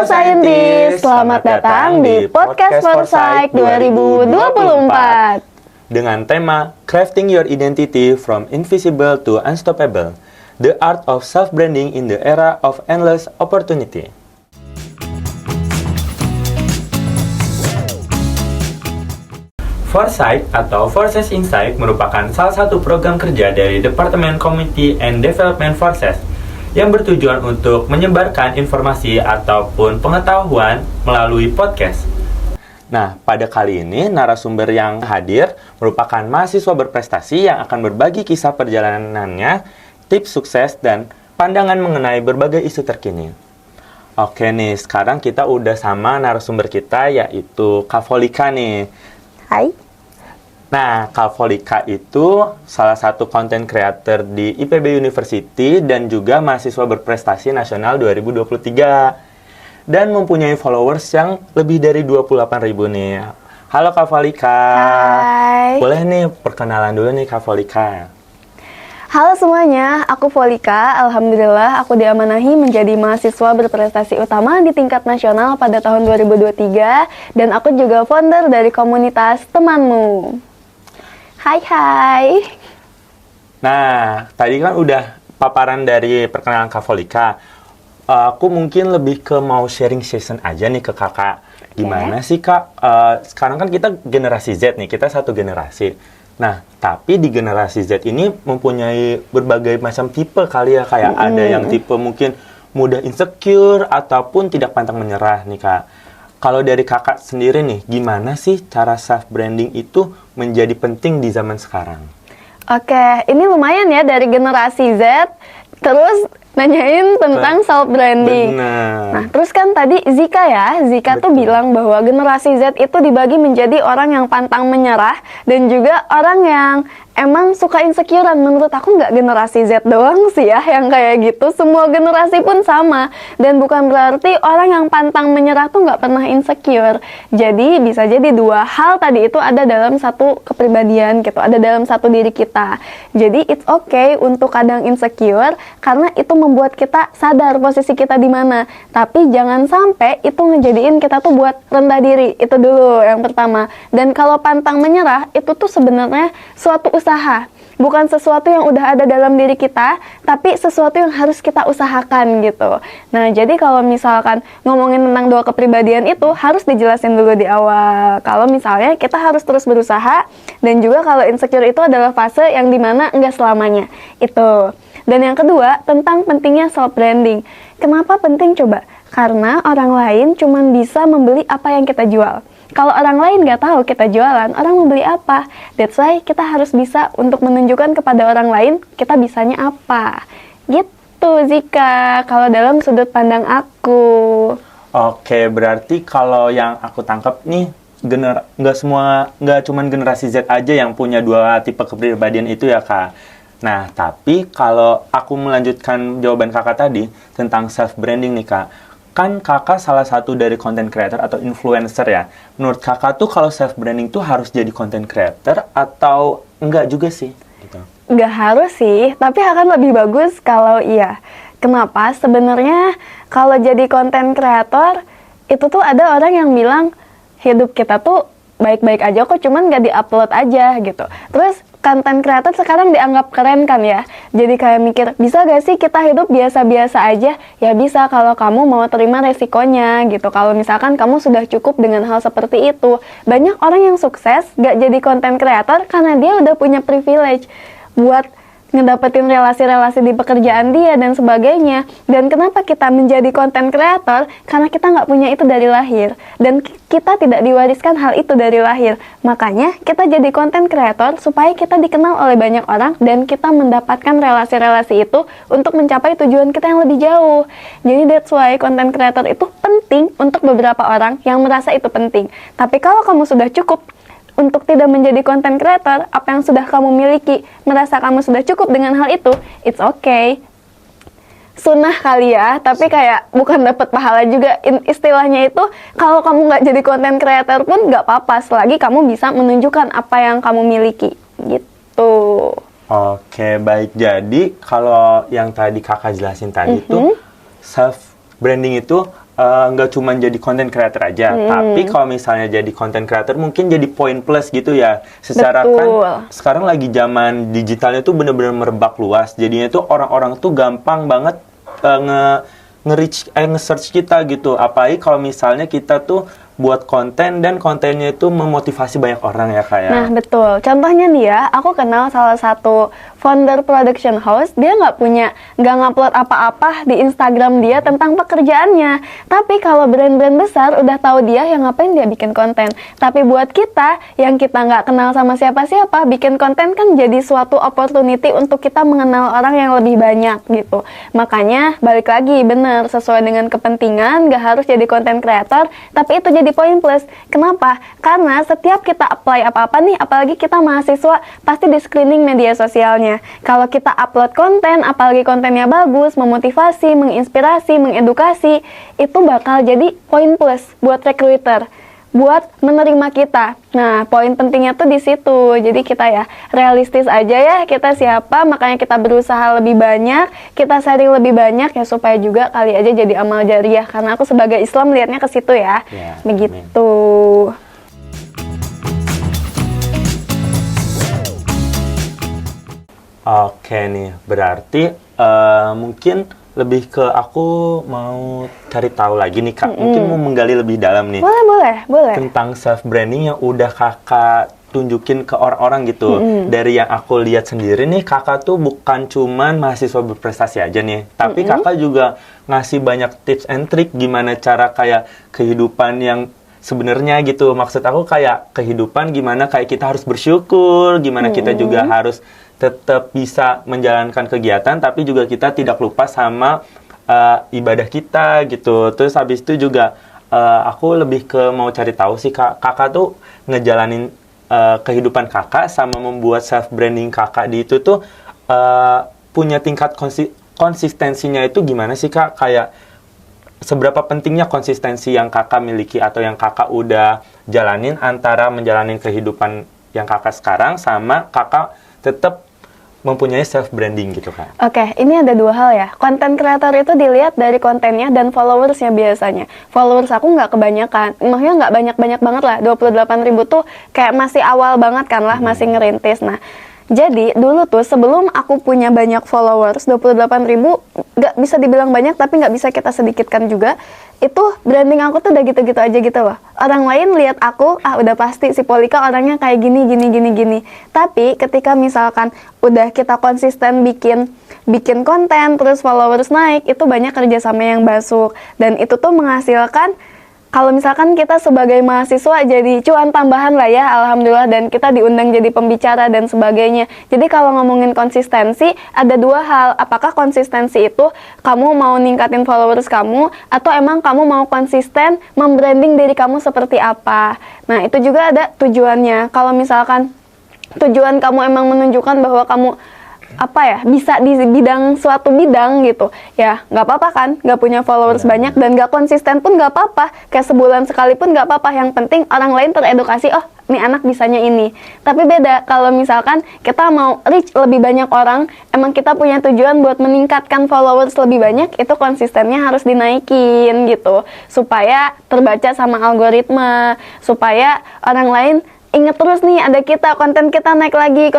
Halo Scientist, selamat datang di Podcast Foresight 2024 dengan tema Crafting Your Identity from Invisible to Unstoppable, The Art of Self-Branding in the Era of Endless Opportunity. Foresight atau Forces Insight merupakan salah satu program kerja dari Departemen Community and Development Forces yang bertujuan untuk menyebarkan informasi ataupun pengetahuan melalui podcast. Nah, pada kali ini narasumber yang hadir merupakan mahasiswa berprestasi yang akan berbagi kisah perjalanannya, tips sukses, dan pandangan mengenai berbagai isu terkini. Oke nih, sekarang kita udah sama narasumber kita yaitu Kak Volika nih. Hai. Nah, Kak Volika itu salah satu content creator di IPB University dan juga mahasiswa berprestasi nasional 2023. Dan mempunyai followers yang lebih dari 28.000 nih. Halo Kak Volika. Hai. Boleh nih perkenalan dulu nih Kak Volika. Halo semuanya, aku Volika. Alhamdulillah aku diamanahi menjadi mahasiswa berprestasi utama di tingkat nasional pada tahun 2023. Dan aku juga founder dari komunitas Temanmu. Hai. Nah, tadi kan udah paparan dari perkenalan Kak Volika. Aku mungkin lebih ke mau sharing session aja nih ke kakak. Gimana sih Kak? Sekarang kan kita generasi Z nih, kita satu generasi. Nah, tapi di generasi Z ini mempunyai berbagai macam tipe kali ya. Kayak ada yang tipe mungkin mudah insecure ataupun tidak pantang menyerah nih Kak. Kalau dari kakak sendiri nih, gimana sih cara self-branding itu menjadi penting di zaman sekarang? Oke, ini lumayan ya dari generasi Z, terus nanyain tentang self-branding. Nah, terus kan tadi Zika tuh bilang bahwa generasi Z itu dibagi menjadi orang yang pantang menyerah dan juga orang yang emang suka insecurean. Menurut aku nggak generasi Z doang sih ya yang kayak gitu, semua generasi pun sama. Dan bukan berarti orang yang pantang menyerah tuh nggak pernah insecure. Jadi bisa jadi dua hal tadi itu ada dalam satu kepribadian gitu, ada dalam satu diri kita. Jadi it's okay untuk kadang insecure karena itu membuat kita sadar posisi kita di mana. Tapi jangan sampai itu ngejadiin kita tuh buat rendah diri. Itu dulu yang pertama. Dan kalau pantang menyerah itu tuh sebenarnya suatu usaha, bukan sesuatu yang udah ada dalam diri kita, tapi sesuatu yang harus kita usahakan gitu. Nah, jadi kalau misalkan ngomongin tentang dua kepribadian itu harus dijelasin dulu di awal. Kalau misalnya kita harus terus berusaha, dan juga kalau insecure itu adalah fase yang dimana enggak selamanya. Itu. Dan yang kedua, tentang pentingnya self-branding. Kenapa penting coba? Karena orang lain cuma bisa membeli apa yang kita jual. Kalau orang lain nggak tahu kita jualan, orang mau beli apa? That's why kita harus bisa untuk menunjukkan kepada orang lain kita bisanya apa. Gitu Zika, kalau dalam sudut pandang aku. Oke, berarti kalau yang aku tangkap nih, nggak cuma generasi Z aja yang punya dua tipe kepribadian itu ya Kak. Nah, tapi kalau aku melanjutkan jawaban kakak tadi tentang self-branding nih Kak, kan kakak salah satu dari content creator atau influencer ya. Menurut kakak tuh kalau self-branding tuh harus jadi content creator atau enggak juga sih? Gitu. Enggak harus sih, tapi akan lebih bagus kalau iya. Kenapa? Sebenarnya kalau jadi content creator, itu tuh ada orang yang bilang hidup kita tuh baik-baik aja kok, cuman nggak di-upload aja gitu. Terus content creator sekarang dianggap keren kan ya. Jadi kayak mikir, bisa gak sih kita hidup biasa-biasa aja? Ya bisa kalau kamu mau terima resikonya gitu. Kalau misalkan kamu sudah cukup dengan hal seperti itu. Banyak orang yang sukses gak jadi content creator karena dia udah punya privilege buat ngedapetin relasi-relasi di pekerjaan dia dan sebagainya. Dan kenapa kita menjadi content creator? Karena kita nggak punya itu dari lahir. Dan kita tidak diwariskan hal itu dari lahir. Makanya kita jadi content creator supaya kita dikenal oleh banyak orang dan kita mendapatkan relasi-relasi itu untuk mencapai tujuan kita yang lebih jauh. Jadi that's why content creator itu penting untuk beberapa orang yang merasa itu penting. Tapi kalau kamu sudah cukup untuk tidak menjadi content creator, apa yang sudah kamu miliki, merasa kamu sudah cukup dengan hal itu, it's okay. Sunnah kali ya, tapi kayak bukan dapat pahala juga. Istilahnya itu, kalau kamu nggak jadi content creator pun nggak apa-apa, selagi kamu bisa menunjukkan apa yang kamu miliki, gitu. Oke, baik. Jadi, kalau yang tadi kakak jelasin tadi itu, branding itu nggak cuma jadi content creator aja, tapi kalau misalnya jadi content creator mungkin jadi poin plus gitu ya. Secara kan sekarang lagi zaman digitalnya tuh bener-bener merebak luas, jadinya tuh orang-orang tuh gampang banget nge-search kita gitu. Apalagi kalau misalnya kita tuh buat konten dan kontennya itu memotivasi banyak orang ya Kak ya. Nah betul, contohnya nih ya, aku kenal salah satu founder production house, dia nggak ngupload apa-apa di Instagram dia tentang pekerjaannya. Tapi kalau brand-brand besar udah tahu dia, yang ngapain dia bikin konten. Tapi buat kita, yang kita nggak kenal sama siapa-siapa, bikin konten kan jadi suatu opportunity untuk kita mengenal orang yang lebih banyak gitu. Makanya balik lagi, bener, sesuai dengan kepentingan, nggak harus jadi content creator, tapi itu jadi poin plus. Kenapa? Karena setiap kita apply apa-apa nih, apalagi kita mahasiswa, pasti di screening media sosialnya. Kalau kita upload konten, apalagi kontennya bagus, memotivasi, menginspirasi, mengedukasi, itu bakal jadi poin plus buat recruiter, buat menerima kita. Nah, poin pentingnya tuh di situ. Jadi kita ya realistis aja ya, kita siapa, makanya kita berusaha lebih banyak, kita sharing lebih banyak ya, supaya juga kali aja jadi amal jariah. Karena aku sebagai Islam lihatnya ke situ ya. Begitu. Oke nih, berarti mungkin lebih ke aku mau cari tahu lagi nih Kak. Mungkin mau menggali lebih dalam nih. Boleh. Tentang self branding yang udah Kakak tunjukin ke orang-orang gitu. Dari yang aku lihat sendiri nih, Kakak tuh bukan cuman mahasiswa berprestasi aja nih, tapi Kakak juga ngasih banyak tips and trick gimana cara kayak kehidupan yang sebenarnya gitu. Maksud aku kayak kehidupan gimana kayak kita harus bersyukur, gimana kita juga harus tetap bisa menjalankan kegiatan, tapi juga kita tidak lupa sama ibadah kita gitu. Terus habis itu juga aku lebih ke mau cari tahu sih Kakak tuh ngejalanin kehidupan Kakak sama membuat self branding Kakak di itu tuh punya tingkat konsistensinya itu gimana sih Kak? Kayak seberapa pentingnya konsistensi yang Kakak miliki atau yang Kakak udah jalanin antara menjalani kehidupan yang Kakak sekarang sama Kakak tetap mempunyai self branding gitu kan? Oke, ini ada dua hal ya. Konten kreator itu dilihat dari kontennya dan followersnya biasanya. Followers aku nggak kebanyakan, maksudnya nggak banyak-banyak banget lah. 28.000 tuh kayak masih awal banget kan lah, masih ngerintis. Nah, jadi dulu tuh sebelum aku punya banyak followers, 28.000, nggak bisa dibilang banyak tapi nggak bisa kita sedikitkan juga. Itu branding aku tuh udah gitu-gitu aja gitu loh. Orang lain lihat aku, udah pasti si Polika orangnya kayak gini. Tapi ketika misalkan udah kita konsisten bikin konten, terus followers naik, itu banyak kerjasama yang masuk. Dan itu tuh menghasilkan, kalau misalkan kita sebagai mahasiswa jadi cuan tambahan lah ya, alhamdulillah, dan kita diundang jadi pembicara dan sebagainya. Jadi kalau ngomongin konsistensi, ada dua hal. Apakah konsistensi itu kamu mau ningkatin followers kamu, atau emang kamu mau konsisten membranding diri kamu seperti apa. Nah, itu juga ada tujuannya. Kalau misalkan tujuan kamu emang menunjukkan bahwa kamu bisa di suatu bidang gitu, ya nggak apa-apa kan, nggak punya followers banyak dan nggak konsisten pun nggak apa-apa, kayak sebulan sekali pun nggak apa-apa, yang penting orang lain teredukasi, oh nih anak bisanya ini. Tapi beda kalau misalkan kita mau reach lebih banyak orang, emang kita punya tujuan buat meningkatkan followers lebih banyak, itu konsistennya harus dinaikin gitu, supaya terbaca sama algoritma, supaya orang lain ingat terus nih, ada kita, konten kita naik lagi.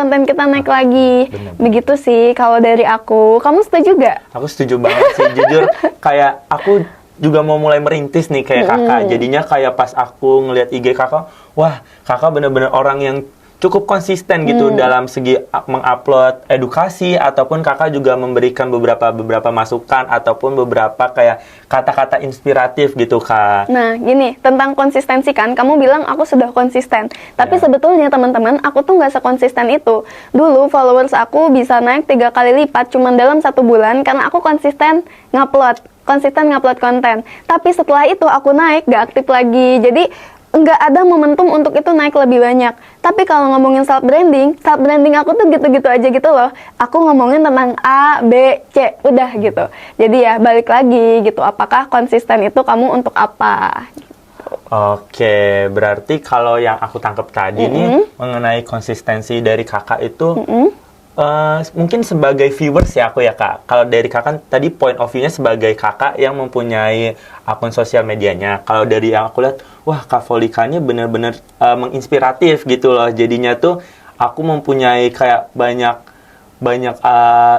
Bener. Begitu sih kalau dari aku. Kamu setuju gak? Aku setuju banget sih, jujur. Kayak aku juga mau mulai merintis nih kayak Kakak. Jadinya kayak pas aku ngeliat IG Kakak, wah Kakak bener-bener orang yang cukup konsisten gitu dalam segi mengupload edukasi, ataupun Kakak juga memberikan beberapa masukan ataupun beberapa kayak kata-kata inspiratif gitu Kak. Nah gini, tentang konsistensi kan, kamu bilang aku sudah konsisten, tapi sebetulnya teman-teman, aku tuh nggak sekonsisten itu. Dulu followers aku bisa naik 3 kali lipat cuman dalam 1 bulan karena aku konsisten ngupload konten. Tapi setelah itu aku naik, gak aktif lagi. Jadi nggak ada momentum untuk itu naik lebih banyak. Tapi kalau ngomongin self branding aku tuh gitu-gitu aja gitu loh. Aku ngomongin tentang A, B, C, udah gitu. Jadi ya balik lagi gitu, apakah konsisten itu kamu untuk apa? Oke, berarti kalau yang aku tangkap tadi nih mengenai konsistensi dari Kakak itu Mungkin sebagai viewers ya aku ya kak. Kalau dari kakak kan tadi point of view-nya sebagai kakak yang mempunyai akun sosial medianya. Kalau dari yang aku lihat, wah Kak Volika ini benar-benar menginspiratif gitu loh. Jadinya tuh aku mempunyai kayak banyak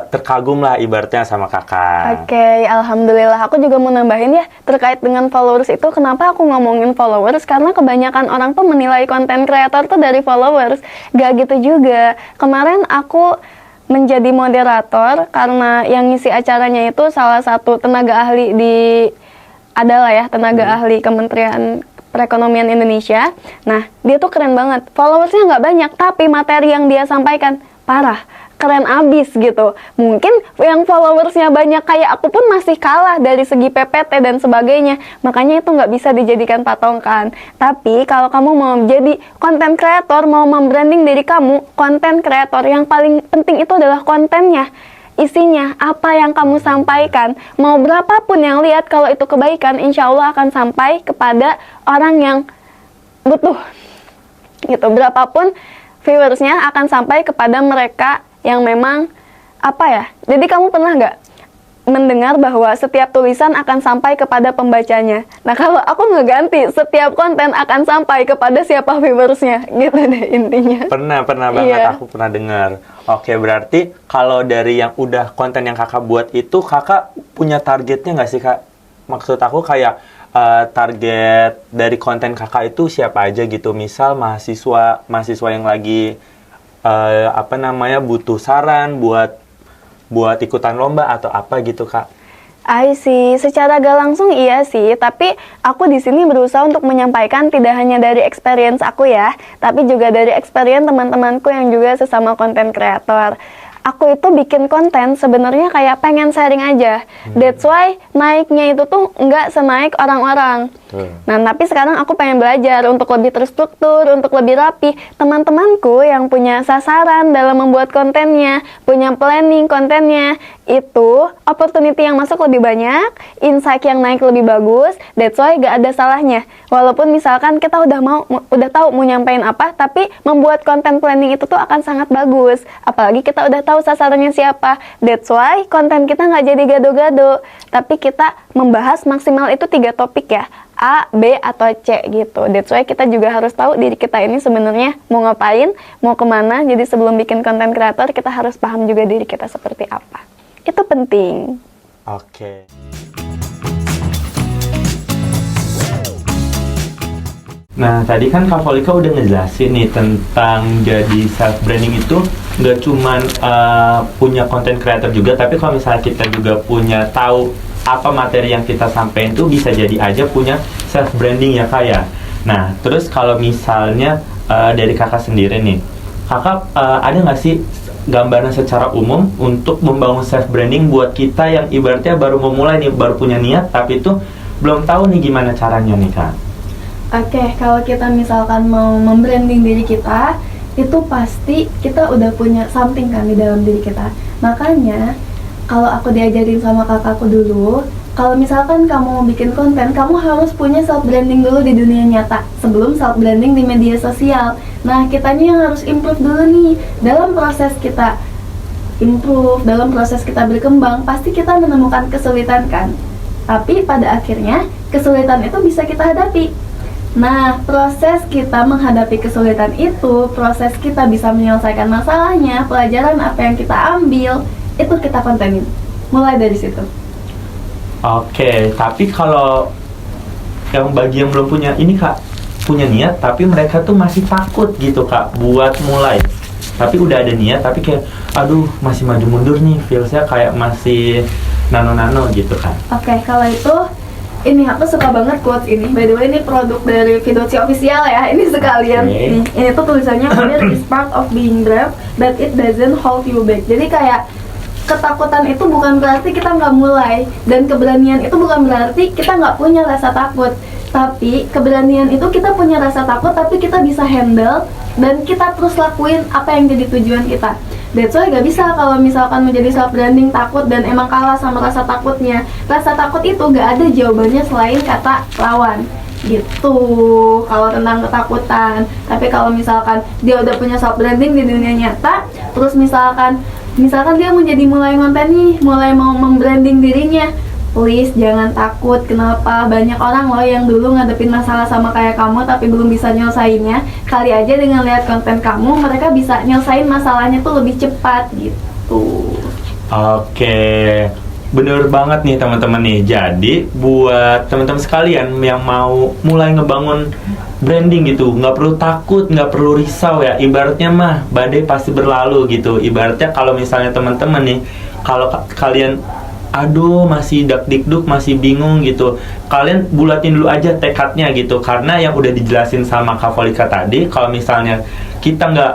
terkagum lah ibaratnya sama kakak. Oke, alhamdulillah. Aku juga mau nambahin ya, terkait dengan followers itu, kenapa aku ngomongin followers? Karena kebanyakan orang tuh menilai konten kreator tuh dari followers. Gak gitu juga. Kemarin aku menjadi moderator karena yang ngisi acaranya itu salah satu tenaga ahli tenaga ahli Kementerian Perekonomian Indonesia. Nah, dia tuh keren banget. Followersnya nggak banyak, tapi materi yang dia sampaikan parah. Keren abis gitu. Mungkin yang followersnya banyak kayak aku pun masih kalah dari segi PPT dan sebagainya. Makanya itu nggak bisa dijadikan patokan. Tapi kalau kamu mau jadi konten kreator, mau membranding diri kamu, konten kreator yang paling penting itu adalah kontennya. Isinya, apa yang kamu sampaikan. Mau berapapun yang lihat, kalau itu kebaikan, insya Allah akan sampai kepada orang yang butuh. Gitu, berapapun viewersnya akan sampai kepada mereka yang memang jadi kamu pernah nggak mendengar bahwa setiap tulisan akan sampai kepada pembacanya? Nah, kalau aku ngeganti, setiap konten akan sampai kepada siapa viewersnya, gitu deh intinya. Pernah banget, aku pernah dengar. Oke, berarti kalau dari yang udah konten yang kakak buat itu, kakak punya targetnya nggak sih kak? Maksud aku kayak target dari konten kakak itu siapa aja gitu? Misal mahasiswa yang lagi butuh saran buat ikutan lomba atau apa gitu kak? I see. Secara gak langsung iya sih, tapi aku di sini berusaha untuk menyampaikan tidak hanya dari experience aku ya, tapi juga dari experience teman-temanku yang juga sesama konten kreator. Aku itu bikin konten sebenarnya kayak pengen sharing aja. That's why naiknya itu tuh nggak senaik orang-orang. Nah, tapi sekarang aku pengen belajar untuk lebih terstruktur, untuk lebih rapi. Teman-temanku yang punya sasaran dalam membuat kontennya, punya planning kontennya, itu opportunity yang masuk lebih banyak, insight yang naik lebih bagus. That's why gak ada salahnya. Walaupun misalkan kita udah tahu mau nyampein apa, tapi membuat konten planning itu tuh akan sangat bagus. Apalagi kita udah tahu sasarannya siapa. That's why konten kita nggak jadi gado-gado, tapi kita membahas maksimal itu 3 topik ya, A, B, atau C gitu. That's why kita juga harus tahu diri kita ini sebenarnya mau ngapain, mau kemana. Jadi sebelum bikin konten kreator, kita harus paham juga diri kita seperti apa. Itu penting. Oke. Nah, tadi kan Kak Volika udah ngejelasin nih tentang jadi self branding itu nggak cuman punya konten creator juga, tapi kalau misalnya kita juga punya tahu apa materi yang kita sampaikan tuh bisa jadi aja punya self branding ya kak ya. Nah, terus kalau misalnya dari kakak sendiri nih, kakak ada nggak sih gambaran secara umum untuk membangun self branding buat kita yang ibaratnya baru memulai nih, baru punya niat tapi itu belum tahu nih gimana caranya nih kak? Oke, kalau kita misalkan mau membranding diri kita, itu pasti kita udah punya something kan di dalam diri kita. Makanya kalau aku diajarin sama kakakku dulu, kalau misalkan kamu mau bikin konten, kamu harus punya self branding dulu di dunia nyata sebelum self branding di media sosial. Nah, kitanya yang harus improve dulu nih. Dalam proses kita improve, dalam proses kita berkembang, pasti kita menemukan kesulitan kan. Tapi pada akhirnya kesulitan itu bisa kita hadapi. Nah, proses kita menghadapi kesulitan itu, proses kita bisa menyelesaikan masalahnya, pelajaran apa yang kita ambil, itu kita kontenin. Mulai dari situ. Oke, tapi kalau bagi yang belum punya ini kak, punya niat tapi mereka tuh masih takut gitu kak buat mulai. Tapi udah ada niat tapi kayak aduh masih maju mundur nih, feelsnya kayak masih nano-nano gitu kan. Oke, kalau itu ini aku suka banget quotes ini. By the way, ini produk dari Fidoci Official ya. Ini sekalian. Ini tuh tulisannya fear is part of being brave, but it doesn't hold you back. Jadi kayak ketakutan itu bukan berarti kita nggak mulai, dan keberanian itu bukan berarti kita nggak punya rasa takut. Tapi keberanian itu kita punya rasa takut, tapi kita bisa handle dan kita terus lakuin apa yang jadi tujuan kita. That's why gak bisa kalau misalkan menjadi self branding takut dan emang kalah sama rasa takutnya. Rasa takut itu gak ada jawabannya selain kata lawan. gitu kalau tentang ketakutan. Tapi kalau misalkan dia udah punya self branding di dunia nyata, terus misalkan dia mulai konten nih, mulai mau membranding dirinya, please jangan takut. Kenapa? Banyak orang loh yang dulu ngadepin masalah sama kayak kamu tapi belum bisa nyelesainnya. Kali aja dengan lihat konten kamu, mereka bisa nyelesain masalahnya tuh lebih cepat gitu. Oke, bener banget nih teman-teman nih. Jadi buat teman-teman sekalian yang mau mulai ngebangun branding gitu, nggak perlu takut, nggak perlu risau ya. Ibaratnya mah badai pasti berlalu gitu. Ibaratnya kalau misalnya teman-teman nih, kalau kalian aduh masih dak-dikduk, masih bingung gitu, kalian bulatin dulu aja tekadnya gitu. Karena yang udah dijelasin sama Kak Volika tadi, kalau misalnya kita nggak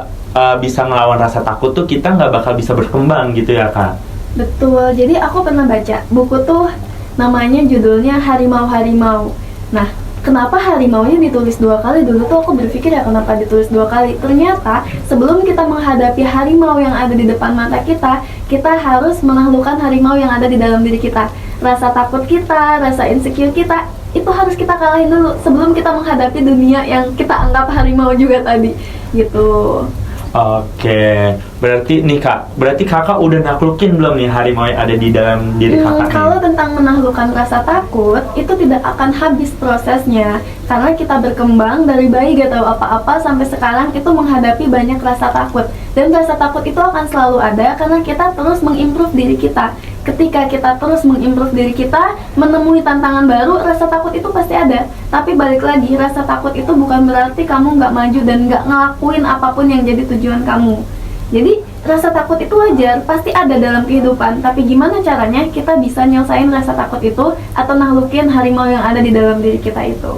bisa ngelawan rasa takut tuh, kita nggak bakal bisa berkembang gitu ya Kak. Betul, jadi aku pernah baca buku tuh namanya judulnya Harimau-Harimau. Nah, kenapa harimaunya ditulis 2 kali? Dulu tuh aku berpikir ya kenapa ditulis 2 kali. Ternyata sebelum kita menghadapi harimau yang ada di depan mata kita harus menaklukkan harimau yang ada di dalam diri kita. Rasa takut kita, rasa insecure kita, itu harus kita kalahin dulu sebelum kita menghadapi dunia yang kita anggap harimau juga tadi gitu. Oke, berarti nih Kak, berarti Kakak udah naklukin belum nih harimau yang ada di dalam diri Kakak nih? Kalau tentang menaklukkan rasa takut, itu tidak akan habis prosesnya. Karena kita berkembang dari bayi gak tahu apa-apa sampai sekarang itu menghadapi banyak rasa takut. Dan rasa takut itu akan selalu ada karena kita terus mengimprove diri kita. Ketika kita terus mengimprove diri kita, menemui tantangan baru, rasa takut itu pasti ada. Tapi balik lagi, rasa takut itu bukan berarti kamu nggak maju dan nggak ngelakuin apapun yang jadi tujuan kamu. Jadi rasa takut itu wajar, pasti ada dalam kehidupan. Tapi gimana caranya kita bisa nyelesain rasa takut itu atau nahlukin harimau yang ada di dalam diri kita itu.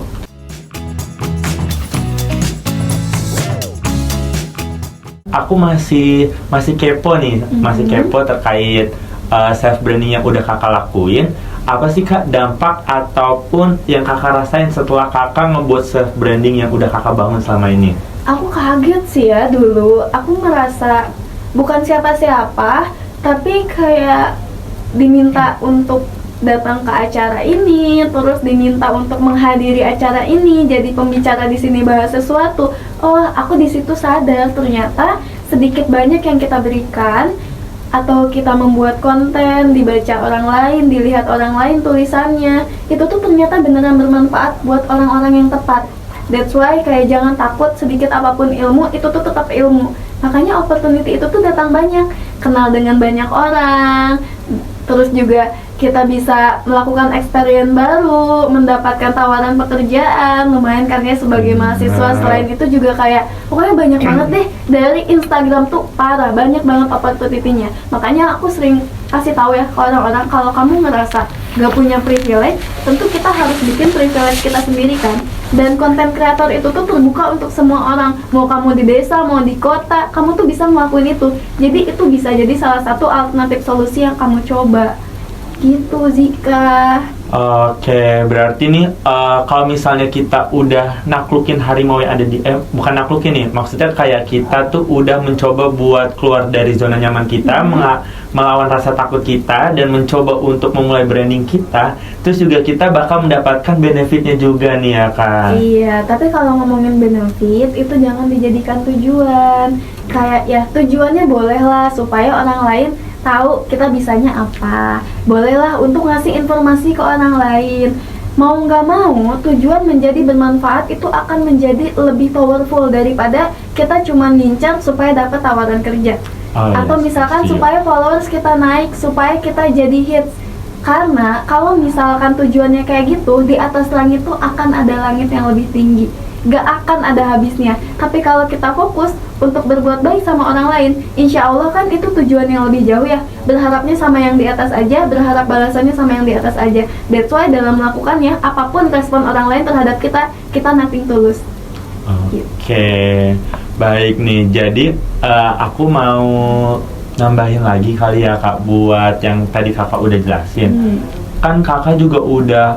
Aku masih kepo nih, masih kepo terkait self branding yang udah Kakak lakuin. Apa sih Kak dampak ataupun yang Kakak rasain setelah Kakak ngebuat self branding yang udah Kakak bangun selama ini? Aku kaget sih ya dulu. Aku merasa bukan siapa-siapa, tapi kayak diminta untuk datang ke acara ini, terus diminta untuk menghadiri acara ini, jadi pembicara di sini bahas sesuatu. Oh, aku di situ sadar ternyata sedikit banyak yang kita berikan atau kita membuat konten, dibaca orang lain, dilihat orang lain tulisannya, itu tuh ternyata beneran bermanfaat buat orang-orang yang tepat. That's why kayak jangan takut, sedikit apapun ilmu, itu tuh tetap ilmu. Makanya opportunity itu tuh datang banyak, kenal dengan banyak orang, terus juga kita bisa melakukan experience baru, mendapatkan tawaran pekerjaan, lumayan kan ya sebagai mahasiswa. Selain itu juga kayak, pokoknya banyak banget deh, dari Instagram tuh parah, banyak banget opportunity-nya. Makanya aku sering kasih tahu ya ke orang-orang, kalau kamu ngerasa gak punya privilege, tentu kita harus bikin privilege kita sendiri kan. Dan konten kreator itu tuh terbuka untuk semua orang, mau kamu di desa, mau di kota, kamu tuh bisa ngelakuin itu. Jadi itu bisa jadi salah satu alternatif solusi yang kamu coba. Gitu Zika. Oke, berarti nih kalau misalnya kita udah naklukin harimau yang ada di bukan naklukin nih, maksudnya kayak kita tuh udah mencoba buat keluar dari zona nyaman kita, melawan rasa takut kita dan mencoba untuk memulai branding kita, terus juga kita bakal mendapatkan benefitnya juga nih ya kan. Iya, tapi kalau ngomongin benefit itu jangan dijadikan tujuan. Kayak ya tujuannya bolehlah supaya orang lain tahu kita bisanya apa, bolehlah untuk ngasih informasi ke orang lain. Mau nggak mau, tujuan menjadi bermanfaat itu akan menjadi lebih powerful daripada kita cuma ngincar supaya dapat tawaran kerja. Atau misalkan supaya followers kita naik, supaya kita jadi hits. Karena kalau misalkan tujuannya kayak gitu, di atas langit tuh akan ada langit yang lebih tinggi, gak akan ada habisnya. Tapi kalau kita fokus untuk berbuat baik sama orang lain, insya Allah kan itu tujuan yang lebih jauh ya. Berharapnya sama yang di atas aja, berharap balasannya sama yang di atas aja. That's why dalam melakukannya, apapun respon orang lain terhadap kita nothing tulus. Oke, baik nih. Jadi aku mau nambahin lagi kali ya Kak, buat yang tadi Kakak udah jelasin. Kan Kakak juga udah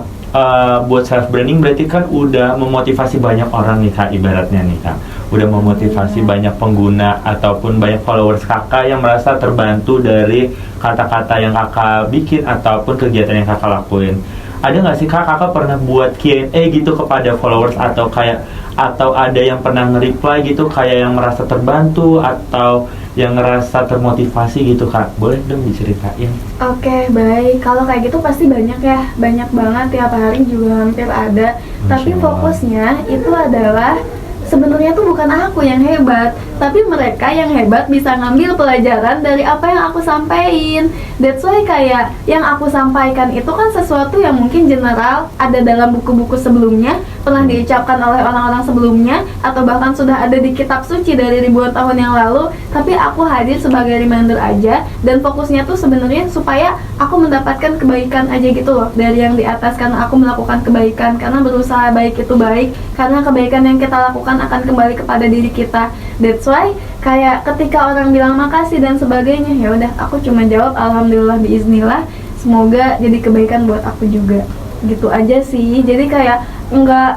buat self branding, berarti kan udah memotivasi banyak orang nih Kak, ibaratnya nih Kak, udah memotivasi banyak pengguna ataupun banyak followers Kakak yang merasa terbantu dari kata-kata yang Kakak bikin ataupun kegiatan yang Kakak lakuin. ada nggak sih Kak, Kakak pernah buat Q&A gitu kepada followers atau ada yang pernah nge-reply gitu kayak yang merasa terbantu atau yang ngerasa termotivasi gitu Kak? Boleh dong diceritain. Oke, baik. Kalau kayak gitu pasti banyak ya, banyak banget, tiap hari juga hampir ada. Tapi Masya Allah. fokusnya itu adalah sebenarnya tuh bukan aku yang hebat, tapi mereka yang hebat bisa ngambil pelajaran dari apa yang aku sampaikan. That's why kayak yang aku sampaikan itu kan sesuatu yang mungkin general, ada dalam buku-buku sebelumnya, pernah diucapkan oleh orang-orang sebelumnya, atau bahkan sudah ada di kitab suci dari ribuan tahun yang lalu. Tapi aku hadir sebagai reminder aja, dan fokusnya tuh sebenarnya supaya aku mendapatkan kebaikan aja gitu loh dari yang di atas, karena aku melakukan kebaikan, karena berusaha baik itu baik, karena kebaikan yang kita lakukan akan kembali kepada diri kita. That's why kayak ketika orang bilang makasih dan sebagainya, ya udah aku cuma jawab alhamdulillah biiznillah, semoga jadi kebaikan buat aku juga. Gitu aja sih. Jadi kayak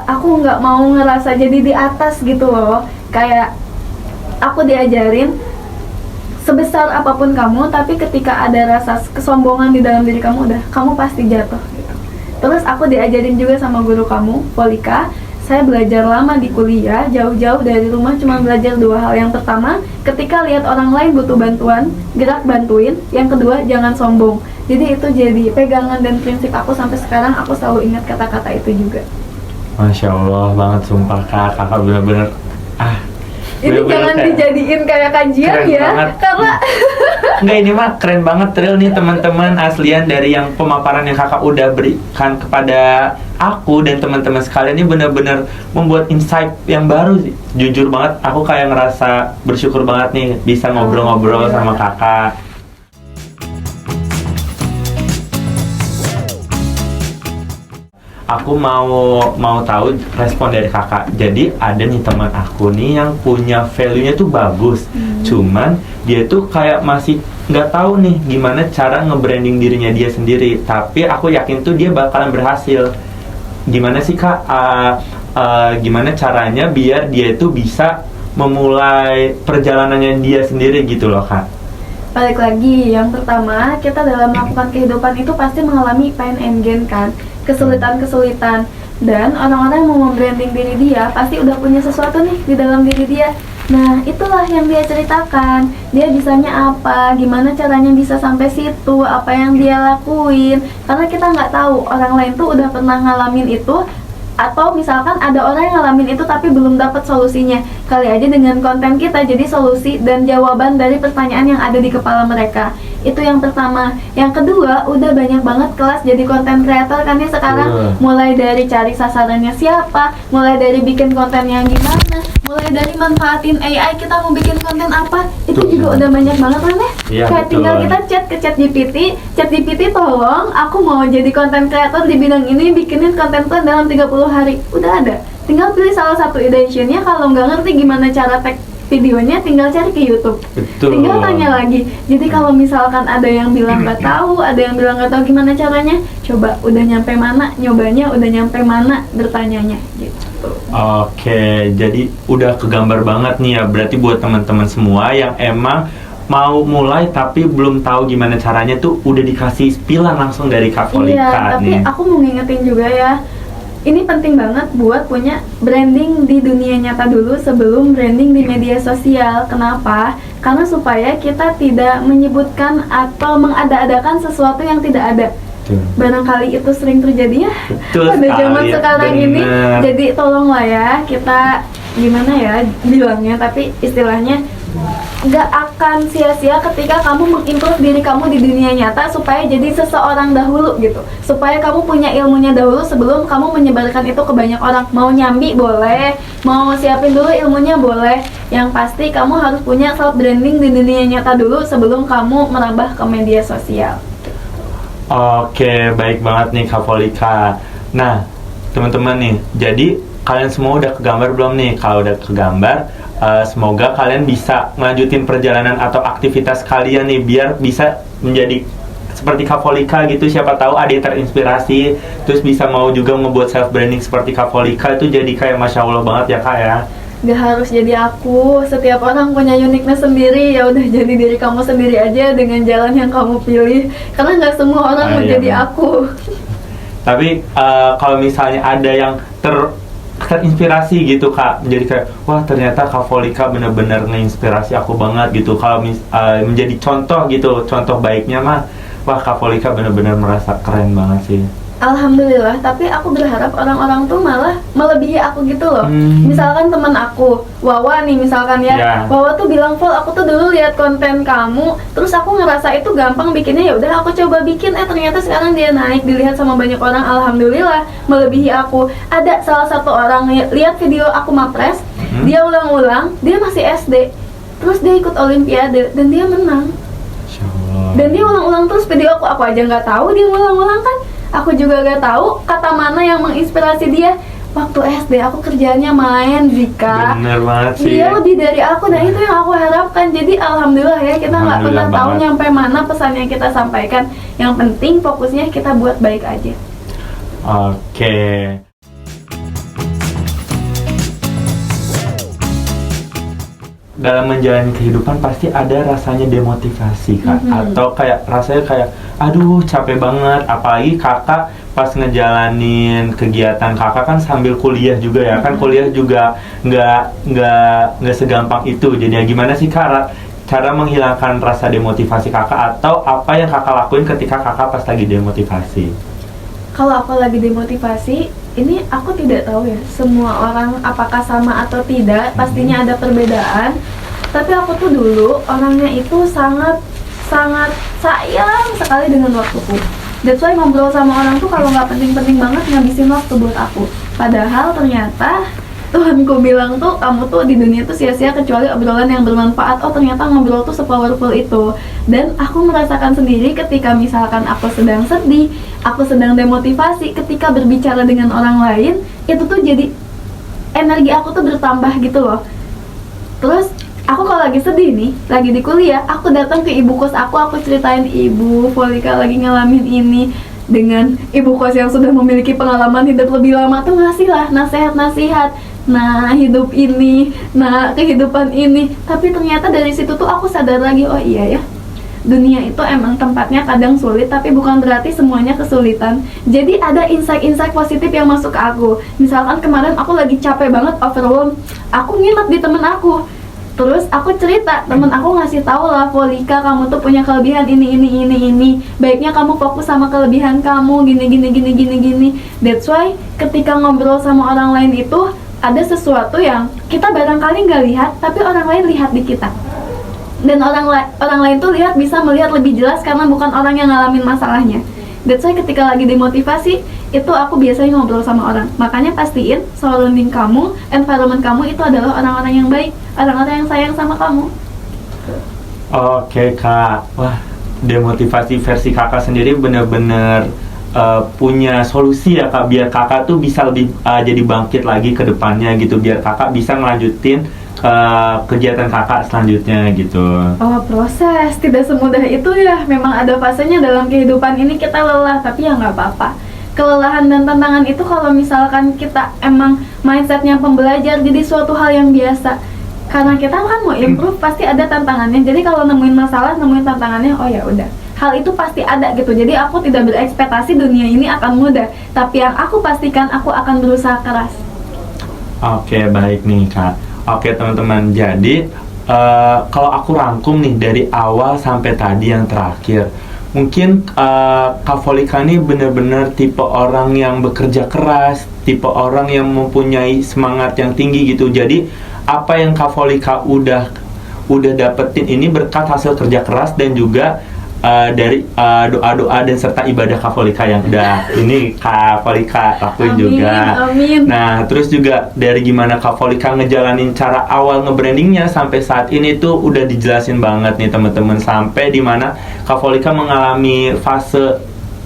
aku nggak mau ngerasa jadi di atas gitu loh. Kayak aku diajarin sebesar apapun kamu, tapi ketika ada rasa kesombongan di dalam diri kamu, udah kamu pasti jatuh gitu. Terus aku diajarin juga sama guru kamu, Polika. Saya belajar lama di kuliah, jauh-jauh dari rumah, cuma belajar 2 hal. Yang pertama, ketika lihat orang lain butuh bantuan, gerak bantuin. Yang kedua, jangan sombong. Jadi itu jadi pegangan dan prinsip aku sampai sekarang. Aku selalu ingat kata-kata itu juga. Masya Allah banget, sumpah Kak, Kakak bener-bener Ini bener-bener jangan kayak dijadiin kayak kajian keren ya, banget. karena Enggak, ini mah keren banget real nih teman-teman, aslian dari yang pemaparan yang Kakak udah berikan kepada aku dan teman-teman sekalian, ini benar-benar membuat insight yang baru sih. Jujur banget, aku kayak ngerasa bersyukur banget nih bisa ngobrol-ngobrol sama Kakak. Aku mau tahu respon dari Kakak. Jadi ada nih teman aku nih yang punya value-nya tuh bagus, cuman dia tuh kayak masih nggak tahu nih gimana cara nge-branding dirinya dia sendiri. Tapi aku yakin tuh dia bakalan berhasil. Gimana sih Kak? Gimana caranya biar dia itu bisa memulai perjalanannya dia sendiri gitu loh Kak? balik lagi, yang pertama kita dalam melakukan kehidupan itu pasti mengalami pain and gain kan, kesulitan-kesulitan. Dan orang-orang yang mau membranding diri dia pasti udah punya sesuatu nih di dalam diri dia. Nah, itulah yang dia ceritakan. Dia bisanya apa, gimana caranya bisa sampai situ, apa yang dia lakuin. Karena kita nggak tahu orang lain tuh udah pernah ngalamin itu, atau misalkan ada orang yang ngalamin itu tapi belum dapat solusinya. Kali aja dengan konten kita jadi solusi dan jawaban dari pertanyaan yang ada di kepala mereka. Itu yang pertama. Yang kedua, udah banyak banget kelas jadi konten creator kan ya sekarang. Mulai dari cari sasarannya siapa, mulai dari bikin konten yang gimana, mulai dari manfaatin AI, kita mau bikin konten apa, itu juga udah banyak banget kan ya. Iya, Kayak tinggal kita chat ke ChatGPT, tolong aku mau jadi konten creator di bidang ini, bikinin konten plan dalam 30 hari. Udah ada. Tinggal pilih salah satu editionnya. Kalau nggak ngerti gimana cara tag videonya, tinggal cari ke YouTube. Betul. Tinggal tanya lagi. Jadi kalau misalkan ada yang bilang nggak tahu, ada yang bilang nggak tahu gimana caranya, coba udah nyampe mana, nyobanya udah nyampe mana, bertanyanya gitu. Oke, jadi udah kegambar banget nih ya. Berarti buat teman-teman semua yang emang mau mulai tapi belum tahu gimana caranya tuh udah dikasih spilan langsung dari Kak Polika Iya, tapi nih. aku mau ngingetin juga ya. Ini penting banget buat punya branding di dunia nyata dulu sebelum branding di media sosial. Kenapa? Karena supaya kita tidak menyebutkan atau mengada-adakan sesuatu yang tidak ada. Barangkali itu sering terjadi ya pada zaman sekarang ini. Jadi tolonglah ya, kita gimana ya bilangnya, tapi istilahnya nggak akan sia-sia ketika kamu mengimprove diri kamu di dunia nyata supaya jadi seseorang dahulu gitu, supaya kamu punya ilmunya dahulu sebelum kamu menyebarkan itu ke banyak orang. Mau nyambi boleh, mau siapin dulu ilmunya boleh, yang pasti kamu harus punya self branding di dunia nyata dulu sebelum kamu merambah ke media sosial. Oke, baik banget nih Kak Polika. Nah, teman-teman nih, jadi kalian semua udah kegambar belum nih? Kalau udah kegambar, semoga kalian bisa melanjutin perjalanan atau aktivitas kalian nih biar bisa menjadi seperti Kak Polika gitu. Siapa tahu ada yang terinspirasi, terus bisa mau juga ngebuat self branding seperti Kak Polika. Itu jadi kayak Masya Allah banget ya Kak ya. Gak harus jadi aku, setiap orang punya uniqueness sendiri. Ya udah, jadi diri kamu sendiri aja dengan jalan yang kamu pilih, karena nggak semua orang mau jadi aku. Tapi kalau misalnya ada yang terinspirasi gitu Kak, jadi kayak wah ternyata Kak Volika bener-bener ngeinspirasi aku banget gitu. Kalau menjadi contoh gitu, contoh baiknya mah wah Kak Volika bener-bener merasa keren banget sih. Alhamdulillah, tapi aku berharap orang-orang tuh malah melebihi aku gitu loh. Misalkan teman aku, Wawa nih misalkan ya, Ya. Wawa tuh bilang, "Vol, aku tuh dulu lihat konten kamu, terus aku ngerasa itu gampang bikinnya, ya udah aku coba bikin, ternyata sekarang dia naik, dilihat sama banyak orang, alhamdulillah melebihi aku." Ada salah satu orang lihat video aku mapres, dia ulang-ulang, dia masih SD, terus dia ikut olimpiade dan dia menang. Masya Allah. Dan dia ulang-ulang terus video aku aja nggak tahu dia ulang-ulang kan. Aku juga nggak tahu kata mana yang menginspirasi dia. Waktu SD aku kerjanya main, Zika. Bener banget sih. Dia lebih dari aku, dan itu yang aku harapkan. Jadi alhamdulillah ya, kita nggak pernah Alhamdulillah tahu banget. nyampe mana pesan yang kita sampaikan. Yang penting fokusnya kita buat baik aja. Oke. Dalam menjalani kehidupan pasti ada rasanya demotivasi Kak, atau kayak rasanya kayak aduh capek banget, apalagi Kakak pas ngejalanin kegiatan Kakak kan sambil kuliah juga ya, kan kuliah juga nggak segampang itu. Jadi gimana sih Kak cara menghilangkan rasa demotivasi Kakak, atau apa yang Kakak lakuin ketika Kakak pas lagi demotivasi? Kalau aku lagi demotivasi, ini aku tidak tahu ya semua orang apakah sama atau tidak, pastinya ada perbedaan. Tapi aku tuh dulu orangnya itu sangat sayang sekali dengan waktuku. That's why ngobrol sama orang tuh kalau nggak penting-penting banget ngabisin waktu buat aku. Padahal ternyata Tuhanku bilang tuh, kamu tuh di dunia tuh sia-sia kecuali obrolan yang bermanfaat. Oh ternyata ngobrol tuh sepowerful itu. Dan aku merasakan sendiri ketika misalkan aku sedang sedih, aku sedang demotivasi, ketika berbicara dengan orang lain, itu tuh jadi energi aku tuh bertambah gitu loh. Terus aku kalau lagi sedih nih, lagi di kuliah, aku datang ke ibu kos aku ceritain, "Ibu, Volika lagi ngalamin ini." Dengan ibu kos yang sudah memiliki pengalaman hidup lebih lama tuh ngasih lah nasihat-nasihat. Nah, hidup ini, nah kehidupan ini. Tapi ternyata dari situ tuh aku sadar lagi, oh iya ya, dunia itu emang tempatnya kadang sulit, tapi bukan berarti semuanya kesulitan. Jadi ada insight-insight positif yang masuk ke aku. Misalkan kemarin aku lagi capek banget, overwhelmed, aku nginep di temen aku. Terus aku cerita, temen aku ngasih tahu lah, "Volika, kamu tuh punya kelebihan ini. Baiknya kamu fokus sama kelebihan kamu, gini. That's why ketika ngobrol sama orang lain itu ada sesuatu yang kita barangkali nggak lihat, tapi orang lain lihat di kita. Dan orang lain tuh bisa melihat lebih jelas karena bukan orang yang ngalamin masalahnya. That's why ketika lagi demotivasi, itu aku biasanya ngobrol sama orang. Makanya pastiin surrounding kamu, environment kamu itu adalah orang-orang yang baik, orang-orang yang sayang sama kamu. Oke Kak, wah demotivasi versi Kakak sendiri bener-bener punya solusi ya Kak, biar Kakak tuh bisa lebih jadi bangkit lagi ke depannya gitu, biar Kakak bisa ngelanjutin kegiatan Kakak selanjutnya gitu. Oh, proses, tidak semudah itu ya. Memang ada fasenya dalam kehidupan ini kita lelah, tapi ya nggak apa-apa. Kelelahan dan tantangan itu kalau misalkan kita emang mindsetnya pembelajar, jadi suatu hal yang biasa. Karena kita kan mau improve, pasti ada tantangannya. Jadi kalau nemuin masalah, nemuin tantangannya, oh ya udah, hal itu pasti ada gitu. Jadi aku tidak berekspektasi dunia ini akan mudah, tapi yang aku pastikan aku akan berusaha keras. Oke, baik nih Kak. Oke teman-teman, jadi kalau aku rangkum nih dari awal sampai tadi yang terakhir, mungkin Kak Volika ini benar-benar tipe orang yang bekerja keras, tipe orang yang mempunyai semangat yang tinggi gitu. Jadi apa yang Kak Volika udah dapetin ini berkat hasil kerja keras dan juga dari doa-doa dan serta ibadah Kak Volika yang udah ini Kak Volika lakuin juga. Amin. Nah, terus juga dari gimana Kak Volika ngejalanin cara awal nge-brandingnya sampai saat ini tuh udah dijelasin banget nih teman-teman, sampai dimana Kak Volika mengalami fase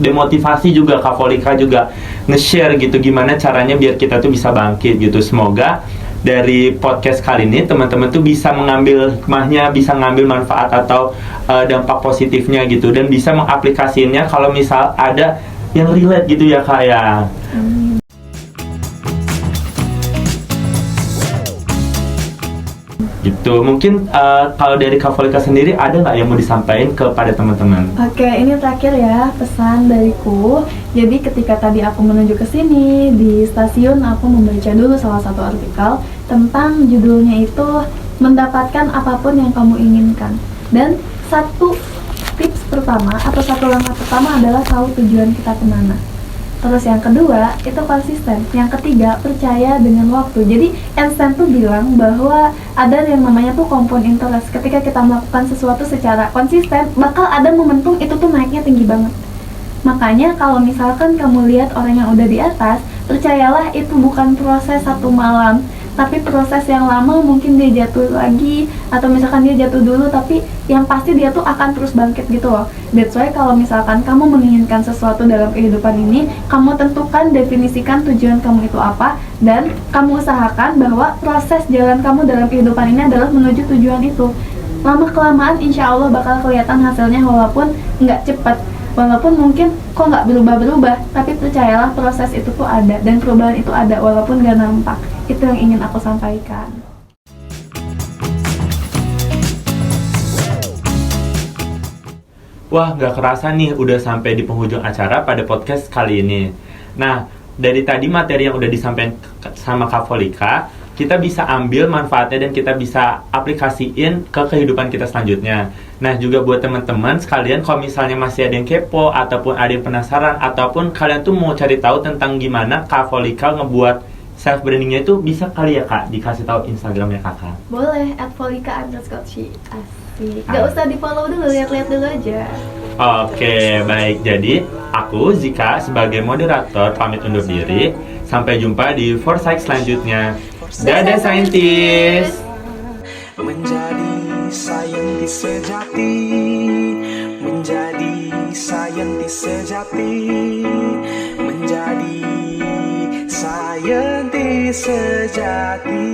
demotivasi juga. Kak Volika juga nge-share gitu gimana caranya biar kita tuh bisa bangkit gitu. Semoga dari podcast kali ini teman-teman tuh bisa mengambil hikmahnya, bisa ngambil manfaat atau dampak positifnya gitu, dan bisa mengaplikasinya kalau misal ada yang relate gitu ya Kak ya. Gitu. Mungkin kalau dari Kak Volika sendiri ada nggak yang mau disampaikan kepada teman-teman? Oke, ini terakhir ya pesan dariku. Jadi ketika tadi aku menuju ke sini di stasiun, aku membaca dulu salah satu artikel tentang judulnya itu mendapatkan apapun yang kamu inginkan. Dan satu tips pertama atau satu langkah pertama adalah tahu tujuan kita kemana. Terus yang kedua, itu konsisten. Yang ketiga, percaya dengan waktu. Jadi Einstein tuh bilang bahwa ada yang namanya tuh compound interest. Ketika kita melakukan sesuatu secara konsisten, bakal ada momentum itu tuh naiknya tinggi banget. Makanya kalau misalkan kamu lihat orang yang udah di atas, percayalah itu bukan proses satu malam, tapi proses yang lama. Mungkin dia jatuh lagi, atau misalkan dia jatuh dulu, tapi yang pasti dia tuh akan terus bangkit gitu loh. That's why kalau misalkan kamu menginginkan sesuatu dalam kehidupan ini, kamu tentukan, definisikan tujuan kamu itu apa, dan kamu usahakan bahwa proses jalan kamu dalam kehidupan ini adalah menuju tujuan itu. Lama-kelamaan insya Allah bakal kelihatan hasilnya, walaupun nggak cepat, walaupun mungkin kok nggak berubah-berubah, tapi percayalah proses itu tuh ada, dan perubahan itu ada walaupun nggak nampak. Itu yang ingin aku sampaikan. Wah, nggak kerasa nih udah sampai di penghujung acara pada podcast kali ini. Nah, dari tadi materi yang udah disampaikan sama Kak Volika, kita bisa ambil manfaatnya dan kita bisa aplikasiin ke kehidupan kita selanjutnya. Nah, juga buat teman-teman sekalian, kalau misalnya masih ada yang kepo, ataupun ada yang penasaran, ataupun kalian tuh mau cari tahu tentang gimana Kak Volika ngebuat self-brandingnya itu, bisa kali ya Kak, dikasih tahu Instagramnya Kakak? Boleh, @volika_shi. Asik. Gak usah di-follow dulu, lihat-lihat dulu aja. Oke, baik. Jadi, aku Zika sebagai moderator pamit undur diri. Sampai jumpa di Foresight selanjutnya. Dadah saintis! Menjadi saintis sejati, menjadi saintis sejati, menjadi saintis sejati.